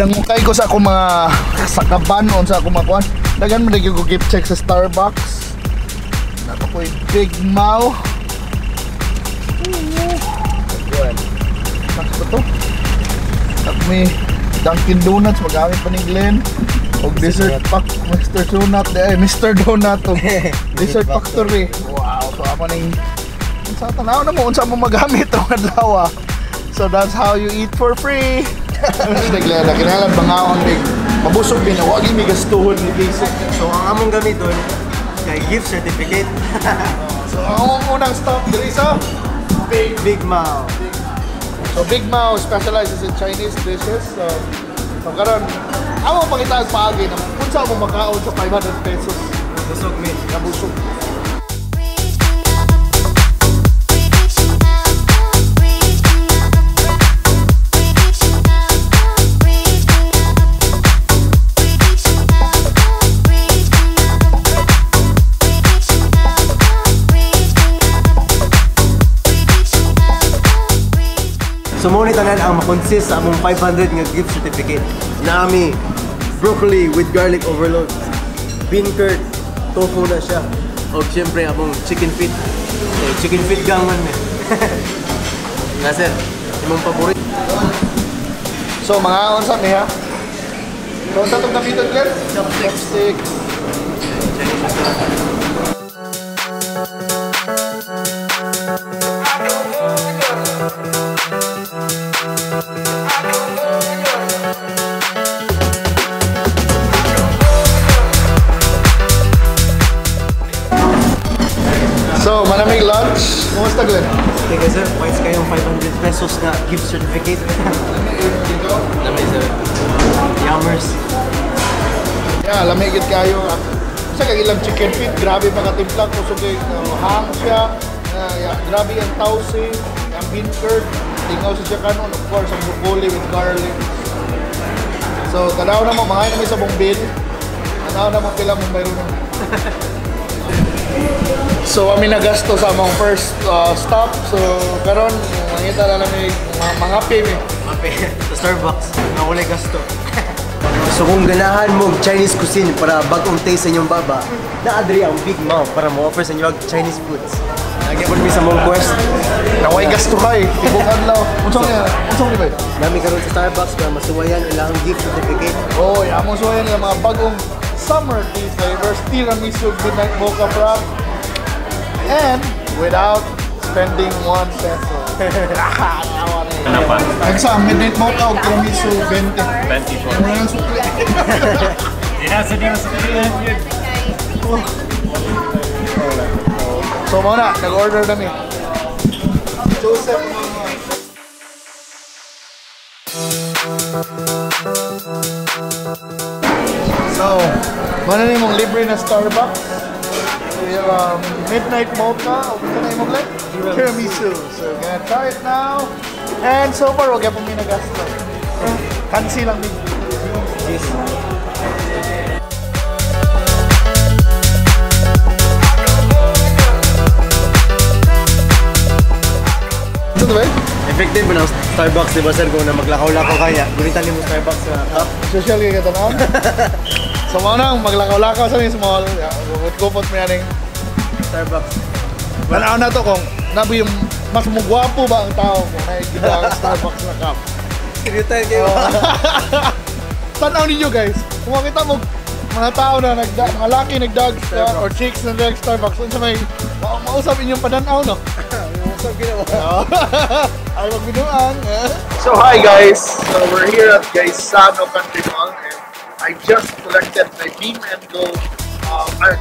nangukay ko sa akong mga sakaban o sa akong makuan. Dagan mo na ko gift check sa Starbucks. Nato ko yung Big Mao. Sakto to. At may Dunkin Donuts, magamit pa ni Glenn. O dessert pack, Mr. Donut, Mr. Donut o Dessert Factory. Wow, so ako na yung sa tanaw na mo, unsa mo magamit ang adlaw. So that's how you eat for free. Glenn, kinalan bangaon big. Mabusog din na, wag yung gastuhon ni Basic. So ang among gamit doon, kay gift certificate. So ang unang stop diri sa Big Mao. So Big Mao specializes in Chinese dishes. So karon, amo pakita ang paagi na kung saan mo makaon sa 500 pesos. Busog mi. Nabusog. So muna tanan ang makonsist sa among 500 nga gift certificate. Nami broccoli with garlic overload, bean curd, tofu na siya. O siyempre among chicken feet. So, chicken feet gang man eh. Nga sir, imong paborit. So mga unsa mi ha? So sa itong gamiton Glenn? Chopstick. So, manamig lunch. Kumusta Glenn? Okay sir, points kayong 500 pesos na gift certificate. Lamay sir. Yummers. Yeah, lamigit kayo. Sa kagilang chicken feet, grabe mga timplang. Kusog kay hang siya. Yeah, grabe ang tausi, ang bean curd. Tingaw sa siya kanon, of course, ang broccoli with garlic. So, tanaw na mo, mga namin sa bongbil. Tanaw na mo pila mong mayroon na. So, kami nagasto sa among first stop. So, karon nakita na namin mga pay. Sa Starbucks, nakulay gasto. So kung ganahan mo Chinese cuisine para bagong taste sa inyong baba, naadri ang Big Mao para mo offer sa inyo Chinese foods. Nagyapon mi sa mong quest. Naway gasto kay, tibukan law. Unsong ni ba? Nami karon sa Starbucks para masuwayan ilang gift certificate. Oh, among suwayan ng mga bagong summer tea flavors, tiramisu, midnight mocha frap. And without spending 1 peso. Ano pa? Nagsa, midnight mocha o tiramisu, 20. 20 po. Ano yung sukli? Dinasa niya sa kailan yun. So muna, nag-order kami. Joseph. So, mana na yung libre na Starbucks. We have midnight mocha. Ano na yung Glenn? Tiramisu. So, we're gonna try it now. And so far, wag po may nagasto. Kansi lang din. Cheese. Ito ba? Effective mo na Starbucks, di ba sir? Kung na maglakaw-lakaw kaya, gunitan mo Starbucks na cup. Social kaya tanong. So mga nang maglakaw-lakaw sa mga small. Kupot mo yan yung Starbucks. Manaan na to kung nabi yung mas mugwapo ba ang tao kung nakikita ang Starbucks na cup. Seryotan kayo. Tanaw ninyo guys, kung makita mo mga tao na mga laki nagdag or chicks na nagdag Starbucks, unsa may mausap inyong pananaw no? Mausap ginawa. Ay magbinuang. So hi guys, so we're here at Gaisano Country Mall and I just collected my Beam and Go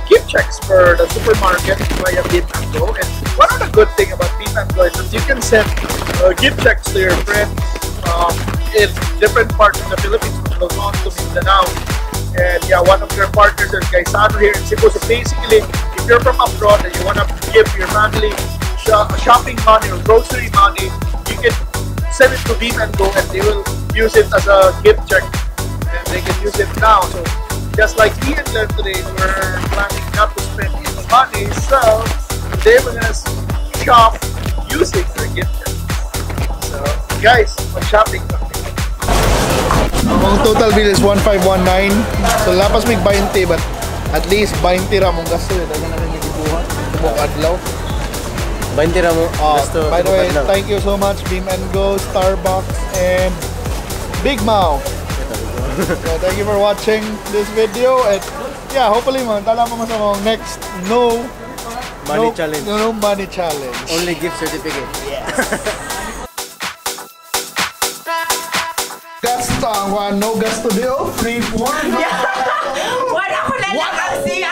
gift checks for the supermarket via Beam and Go. And one of the good thing about Beam and Go is that you can send gift checks to your friends in different parts of the Philippines, from Luzon to Mindanao. And yeah, one of your partners is Gaisano here in Cebu. So basically, if you're from abroad and you want to give your family shopping money or grocery money, you can send it to Beam and Go and they will use it as a gift check. And they can use it now. So just like me and Glenn today, we're planning not to spend any money. So today we're going to shop using their gift check. So guys, on shopping. Ang total bill is 1519. So lapas mig 20 but at least 20 ra mong gasto yun. Ano namin gibuhat? Subok adlaw. 20 ra mo. By the way, thank you so much Beam and Go, Starbucks, and Big Mao. So thank you for watching this video and yeah, hopefully man tala mo sa mga next money challenge. No money challenge. Only gift certificate. Gasto, no gasto deal. 3-4. Wala ko na lang ang siya.